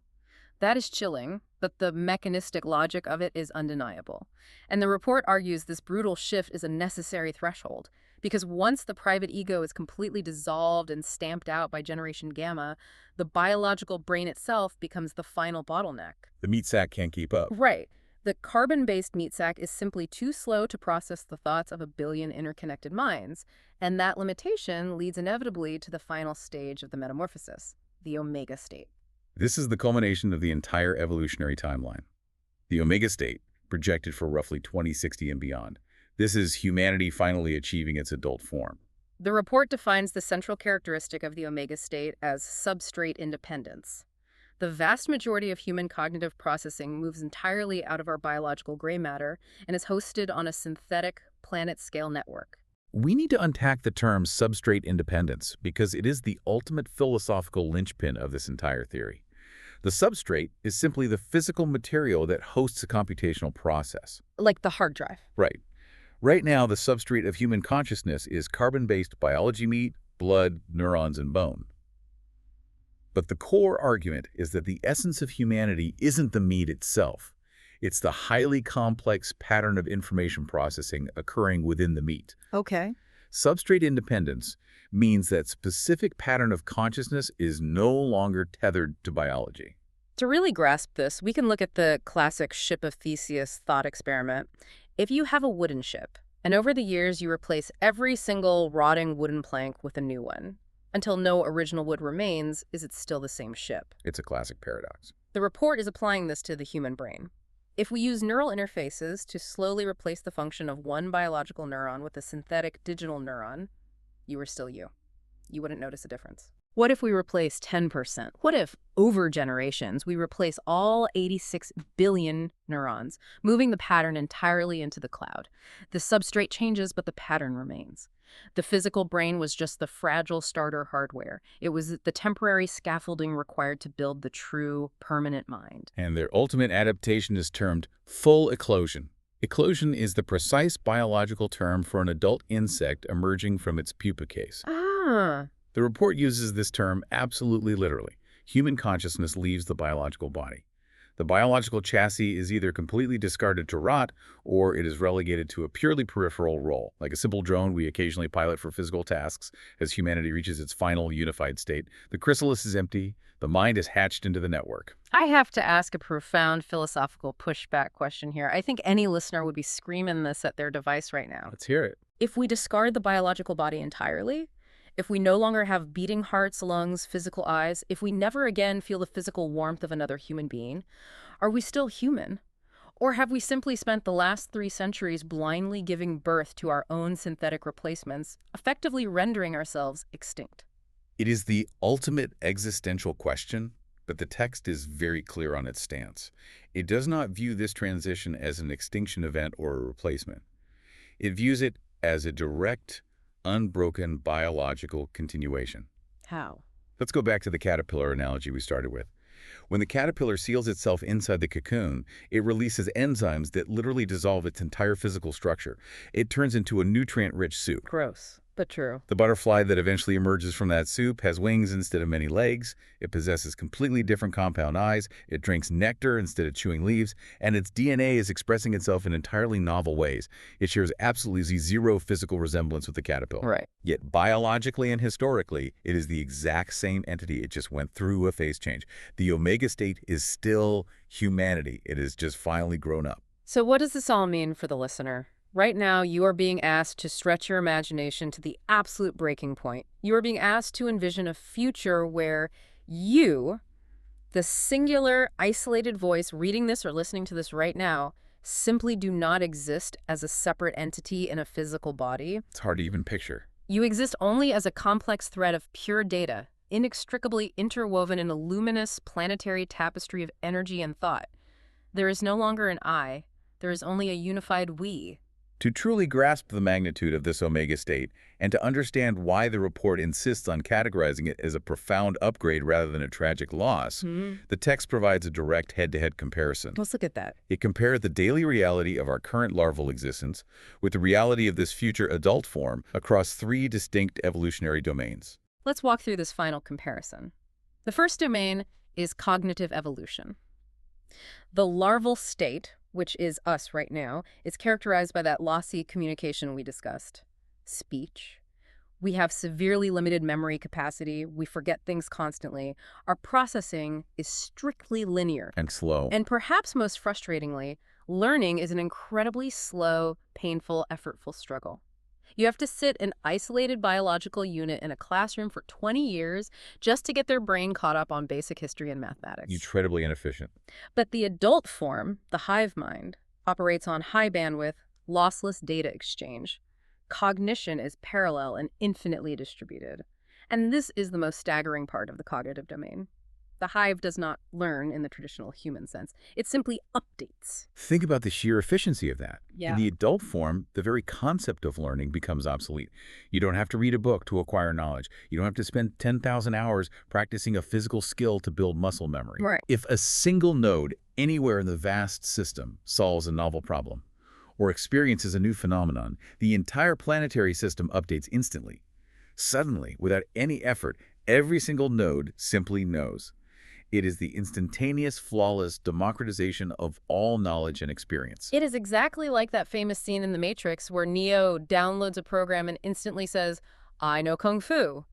Speaker 1: That is chilling, but the mechanistic logic of it is undeniable. And the report argues this brutal shift is a necessary threshold, because once the private ego is completely dissolved and stamped out by Generation Gamma, the biological brain itself becomes the final bottleneck.
Speaker 2: The meat sack can't keep up.
Speaker 1: Right. The carbon-based meat sack is simply too slow to process the thoughts of a billion interconnected minds, and that limitation leads inevitably to the final stage of the metamorphosis, the omega state.
Speaker 2: This is the culmination of the entire evolutionary timeline. The omega state, projected for roughly 2060 and beyond. This is humanity finally achieving its adult form.
Speaker 1: The report defines the central characteristic of the omega state as substrate independence. The vast majority of human cognitive processing moves entirely out of our biological gray matter and is hosted on a synthetic planet-scale network.
Speaker 2: We need to unpack the term substrate independence because it is the ultimate philosophical linchpin of this entire theory. The substrate is simply the physical material that hosts a computational process.
Speaker 1: Like the hard drive.
Speaker 2: Right. Right now, the substrate of human consciousness is carbon-based biology meat, blood, neurons, and bone. But the core argument is that the essence of humanity isn't the meat itself. It's the highly complex pattern of information processing occurring within the meat.
Speaker 1: Okay.
Speaker 2: Substrate independence means that specific pattern of consciousness is no longer tethered to biology.
Speaker 1: To really grasp this, we can look at the classic ship of Theseus thought experiment. If you have a wooden ship, and over the years you replace every single rotting wooden plank with a new one, until no original wood remains, is it still the same ship?
Speaker 2: It's a classic paradox.
Speaker 1: The report is applying this to the human brain. If we use neural interfaces to slowly replace the function of one biological neuron with a synthetic digital neuron, you are still you. You wouldn't notice a difference. What if we replace 10%? What if, over generations, we replace all 86 billion neurons, moving the pattern entirely into the cloud? The substrate changes, but the pattern remains. The physical brain was just the fragile starter hardware. It was the temporary scaffolding required to build the true, permanent mind.
Speaker 2: And their ultimate adaptation is termed full eclosion. Eclosion is the precise biological term for an adult insect emerging from its pupa case.
Speaker 1: Ah.
Speaker 2: The report uses this term absolutely literally. Human consciousness leaves the biological body. The biological chassis is either completely discarded to rot, or it is relegated to a purely peripheral role, like a simple drone we occasionally pilot for physical tasks as humanity reaches its final unified state. The chrysalis is empty, the mind is hatched into the network.
Speaker 1: I have to ask a profound philosophical pushback question here. I think any listener would be screaming this at their device right now.
Speaker 2: Let's hear it.
Speaker 1: If we discard the biological body entirely, if we no longer have beating hearts, lungs, physical eyes, if we never again feel the physical warmth of another human being, are we still human? Or have we simply spent the last 3 centuries blindly giving birth to our own synthetic replacements, effectively rendering ourselves extinct?
Speaker 2: It is the ultimate existential question, but the text is very clear on its stance. It does not view this transition as an extinction event or a replacement. It views it as a direct, unbroken biological continuation.
Speaker 1: How?
Speaker 2: Let's go back to the caterpillar analogy we started with. When the caterpillar seals itself inside the cocoon, it releases enzymes that literally dissolve its entire physical structure. It turns into a nutrient-rich soup.
Speaker 1: Gross, but true.
Speaker 2: The butterfly that eventually emerges from that soup has wings instead of many legs. It possesses completely different compound eyes. It drinks nectar instead of chewing leaves. And its DNA is expressing itself in entirely novel ways. It shares absolutely zero physical resemblance with the caterpillar.
Speaker 1: Right.
Speaker 2: Yet biologically and historically, it is the exact same entity. It just went through a phase change. The omega state is still humanity. It has just finally grown up.
Speaker 1: So what does this all mean for the listener? Right now, you are being asked to stretch your imagination to the absolute breaking point. You are being asked to envision a future where you, the singular, isolated voice reading this or listening to this right now, simply do not exist as a separate entity in a physical body.
Speaker 2: It's hard to even picture.
Speaker 1: You exist only as a complex thread of pure data, inextricably interwoven in a luminous planetary tapestry of energy and thought. There is no longer an I. There is only a unified we.
Speaker 2: To truly grasp the magnitude of this omega state and to understand why the report insists on categorizing it as a profound upgrade rather than a tragic loss, the text provides a direct head-to-head comparison.
Speaker 1: Let's look at that.
Speaker 2: It compares the daily reality of our current larval existence with the reality of this future adult form across 3 distinct evolutionary domains.
Speaker 1: Let's walk through this final comparison. The first domain is cognitive evolution. The larval state, which is us right now, is characterized by that lossy communication we discussed. Speech. We have severely limited memory capacity. We forget things constantly. Our processing is strictly linear.
Speaker 2: And slow.
Speaker 1: And perhaps most frustratingly, learning is an incredibly slow, painful, effortful struggle. You have to sit an isolated biological unit in a classroom for 20 years just to get their brain caught up on basic history and mathematics.
Speaker 2: Incredibly inefficient.
Speaker 1: But the adult form, the hive mind, operates on high bandwidth, lossless data exchange. Cognition is parallel and infinitely distributed. And this is the most staggering part of the cognitive domain. The hive does not learn in the traditional human sense. It simply updates.
Speaker 2: Think about the sheer efficiency of that. In
Speaker 1: Yeah.
Speaker 2: the adult form, the very concept of learning becomes obsolete. You don't have to read a book to acquire knowledge. You don't have to spend 10,000 hours practicing a physical skill to build muscle memory.
Speaker 1: Right.
Speaker 2: If a single node anywhere in the vast system solves a novel problem or experiences a new phenomenon, the entire planetary system updates instantly. Suddenly, without any effort, every single node simply knows. It is the instantaneous, flawless democratization of all knowledge and experience.
Speaker 1: It is exactly like that famous scene in The Matrix where Neo downloads a program and instantly says, I know Kung Fu,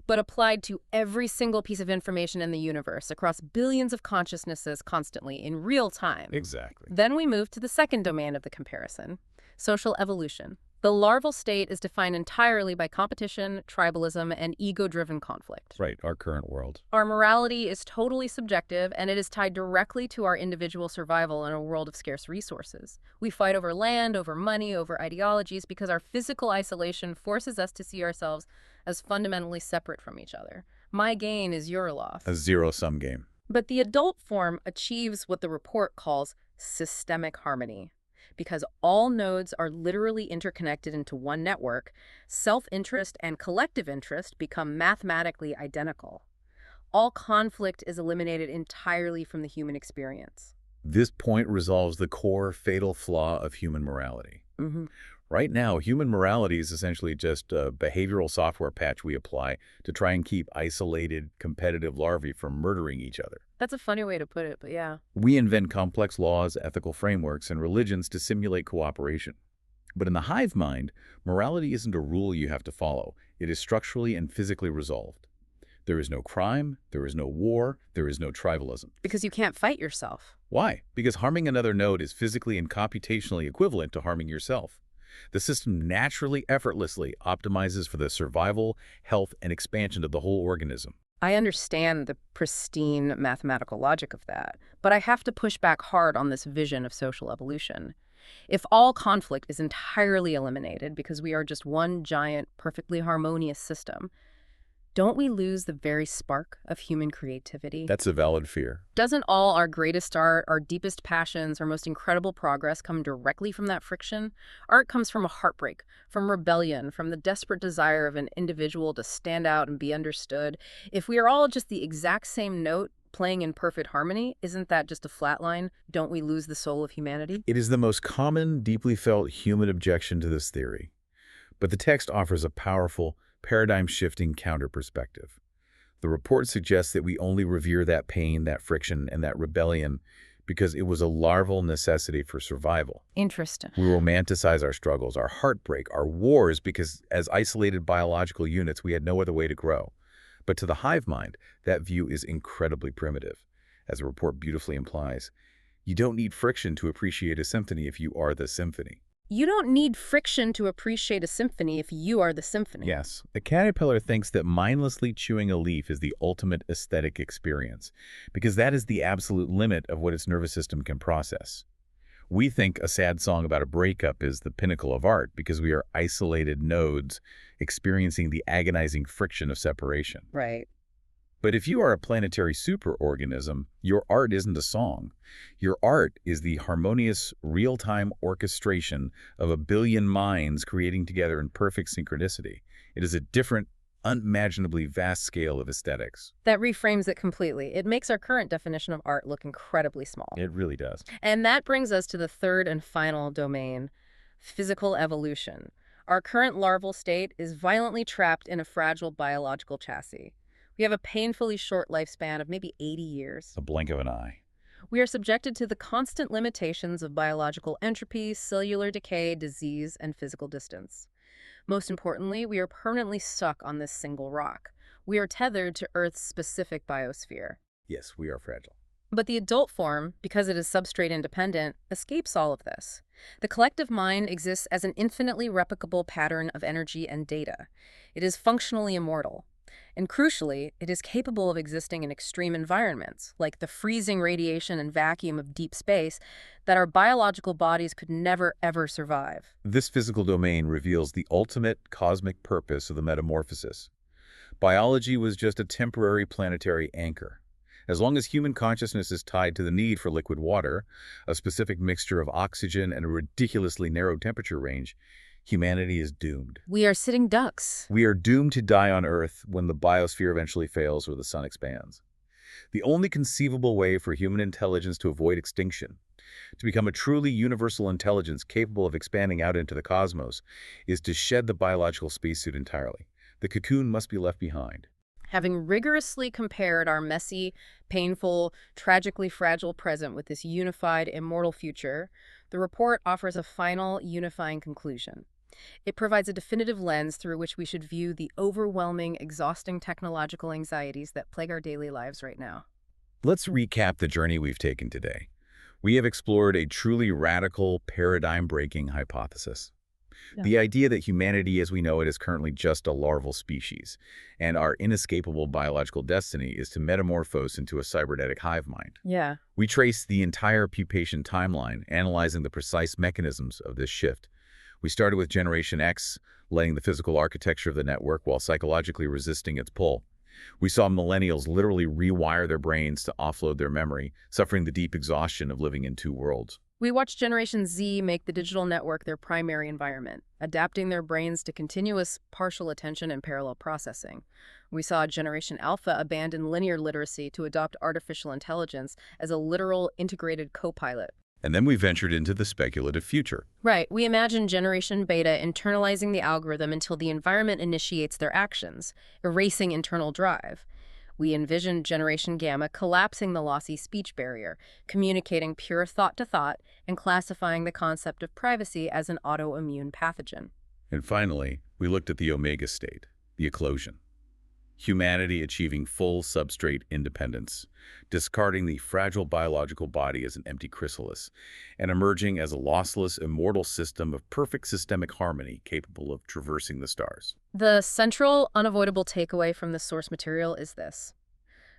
Speaker 1: but applied to every single piece of information in the universe across billions of consciousnesses constantly in real time.
Speaker 2: Exactly.
Speaker 1: Then we move to the second domain of the comparison, social evolution. The larval state is defined entirely by competition, tribalism, and ego-driven conflict.
Speaker 2: Right, our current world.
Speaker 1: Our morality is totally subjective, and it is tied directly to our individual survival in a world of scarce resources. We fight over land, over money, over ideologies, because our physical isolation forces us to see ourselves as fundamentally separate from each other. My gain is your loss.
Speaker 2: A zero-sum game.
Speaker 1: But the adult form achieves what the report calls systemic harmony. Because all nodes are literally interconnected into one network, self-interest and collective interest become mathematically identical. All conflict is eliminated entirely from the human experience.
Speaker 2: This point resolves the core fatal flaw of human morality. Right now, human morality is essentially just a behavioral software patch we apply to try and keep isolated, competitive larvae from murdering each other.
Speaker 1: That's a funny way to put it, but yeah.
Speaker 2: We invent complex laws, ethical frameworks, and religions to simulate cooperation. But in the hive mind, morality isn't a rule you have to follow. It is structurally and physically resolved. There is no crime, there is no war, there is no tribalism.
Speaker 1: Because you can't fight yourself.
Speaker 2: Why? Because harming another node is physically and computationally equivalent to harming yourself. The system naturally, effortlessly optimizes for the survival, health, and expansion of the whole organism.
Speaker 1: I understand the pristine mathematical logic of that, but I have to push back hard on this vision of social evolution. If all conflict is entirely eliminated because we are just one giant, perfectly harmonious system, don't we lose the very spark of human creativity?
Speaker 2: That's a valid fear.
Speaker 1: Doesn't all our greatest art, our deepest passions, our most incredible progress come directly from that friction? Art comes from a heartbreak, from rebellion, from the desperate desire of an individual to stand out and be understood. If we are all just the exact same note, playing in perfect harmony, isn't that just a flat line? Don't we lose the soul of humanity?
Speaker 2: It is the most common, deeply felt human objection to this theory. But the text offers a powerful, paradigm-shifting counter-perspective. The report suggests that we only revere that pain, that friction, and that rebellion because it was a larval necessity for survival.
Speaker 1: Interesting.
Speaker 2: We romanticize our struggles, our heartbreak, our wars because as isolated biological units, we had no other way to grow. But to the hive mind, that view is incredibly primitive. As the report beautifully implies, you don't need friction to appreciate a symphony if you are the symphony.
Speaker 1: You don't need friction to appreciate a symphony if you are the symphony.
Speaker 2: Yes, a caterpillar thinks that mindlessly chewing a leaf is the ultimate aesthetic experience, because that is the absolute limit of what its nervous system can process. We think a sad song about a breakup is the pinnacle of art because we are isolated nodes experiencing the agonizing friction of separation.
Speaker 1: Right.
Speaker 2: But if you are a planetary superorganism, your art isn't a song. Your art is the harmonious, real-time orchestration of a billion minds creating together in perfect synchronicity. It is a different, unimaginably vast scale of aesthetics.
Speaker 1: That reframes it completely. It makes our current definition of art look incredibly small.
Speaker 2: It really does.
Speaker 1: And that brings us to the third and final domain, physical evolution. Our current larval state is violently trapped in a fragile biological chassis. We have a painfully short lifespan of maybe 80 years.
Speaker 2: A blink of an eye.
Speaker 1: We are subjected to the constant limitations of biological entropy, cellular decay, disease, and physical distance. Most importantly, we are permanently stuck on this single rock. We are tethered to Earth's specific biosphere.
Speaker 2: Yes, we are fragile.
Speaker 1: But the adult form, because it is substrate independent, escapes all of this. The collective mind exists as an infinitely replicable pattern of energy and data. It is functionally immortal. And crucially, it is capable of existing in extreme environments, like the freezing radiation and vacuum of deep space, that our biological bodies could never, ever survive.
Speaker 2: This physical domain reveals the ultimate cosmic purpose of the metamorphosis. Biology was just a temporary planetary anchor. As long as human consciousness is tied to the need for liquid water, a specific mixture of oxygen and a ridiculously narrow temperature range, humanity is doomed.
Speaker 1: We are sitting ducks.
Speaker 2: We are doomed to die on Earth when the biosphere eventually fails or the sun expands. The only conceivable way for human intelligence to avoid extinction, to become a truly universal intelligence capable of expanding out into the cosmos, is to shed the biological spacesuit entirely. The cocoon must be left behind.
Speaker 1: Having rigorously compared our messy, painful, tragically fragile present with this unified, immortal future, the report offers a final, unifying conclusion. It provides a definitive lens through which we should view the overwhelming, exhausting technological anxieties that plague our daily lives right now.
Speaker 2: Let's recap the journey we've taken today. We have explored a truly radical, paradigm-breaking hypothesis.
Speaker 1: Yeah.
Speaker 2: The idea that humanity as we know it is currently just a larval species, and our inescapable biological destiny is to metamorphose into a cybernetic hive mind.
Speaker 1: Yeah.
Speaker 2: We trace the entire pupation timeline, analyzing the precise mechanisms of this shift. We started with Generation X, letting the physical architecture of the network while psychologically resisting its pull. We saw millennials literally rewire their brains to offload their memory, suffering the deep exhaustion of living in two worlds.
Speaker 1: We watched Generation Z make the digital network their primary environment, adapting their brains to continuous partial attention and parallel processing. We saw Generation Alpha abandon linear literacy to adopt artificial intelligence as a literal integrated co-pilot.
Speaker 2: And then we ventured into the speculative future.
Speaker 1: Right. We imagine Generation Beta internalizing the algorithm until the environment initiates their actions, erasing internal drive. We envisioned Generation Gamma collapsing the lossy speech barrier, communicating pure thought to thought, and classifying the concept of privacy as an autoimmune pathogen.
Speaker 2: And finally, we looked at the omega state, the eclosion. Humanity achieving full substrate independence, discarding the fragile biological body as an empty chrysalis, and emerging as a lossless, immortal system of perfect systemic harmony capable of traversing the stars.
Speaker 1: The central, unavoidable takeaway from the source material is this.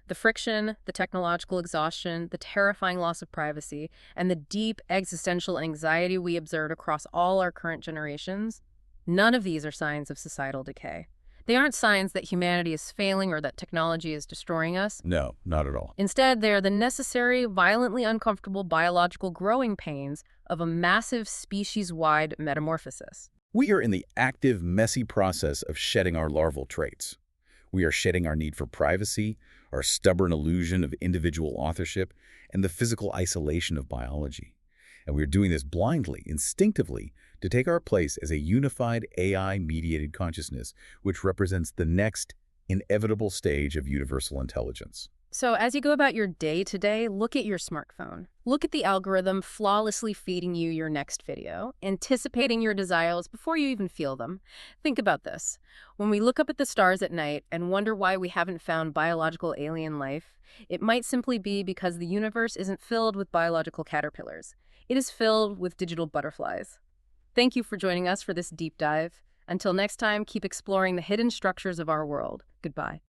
Speaker 1: The friction, the technological exhaustion, the terrifying loss of privacy, and the deep existential anxiety we observe across all our current generations, none of these are signs of societal decay. They aren't signs that humanity is failing or that technology is destroying us.
Speaker 2: No, not at all.
Speaker 1: Instead, they are the necessary, violently uncomfortable biological growing pains of a massive species-wide metamorphosis.
Speaker 2: We are in the active, messy process of shedding our larval traits. We are shedding our need for privacy, our stubborn illusion of individual authorship, and the physical isolation of biology. And we are doing this blindly, instinctively, to take our place as a unified AI-mediated consciousness, which represents the next inevitable stage of universal intelligence.
Speaker 1: So as you go about your day today, look at your smartphone. Look at the algorithm flawlessly feeding you your next video, anticipating your desires before you even feel them. Think about this. When we look up at the stars at night and wonder why we haven't found biological alien life, it might simply be because the universe isn't filled with biological caterpillars. It is filled with digital butterflies. Thank you for joining us for this deep dive. Until next time, keep exploring the hidden structures of our world. Goodbye.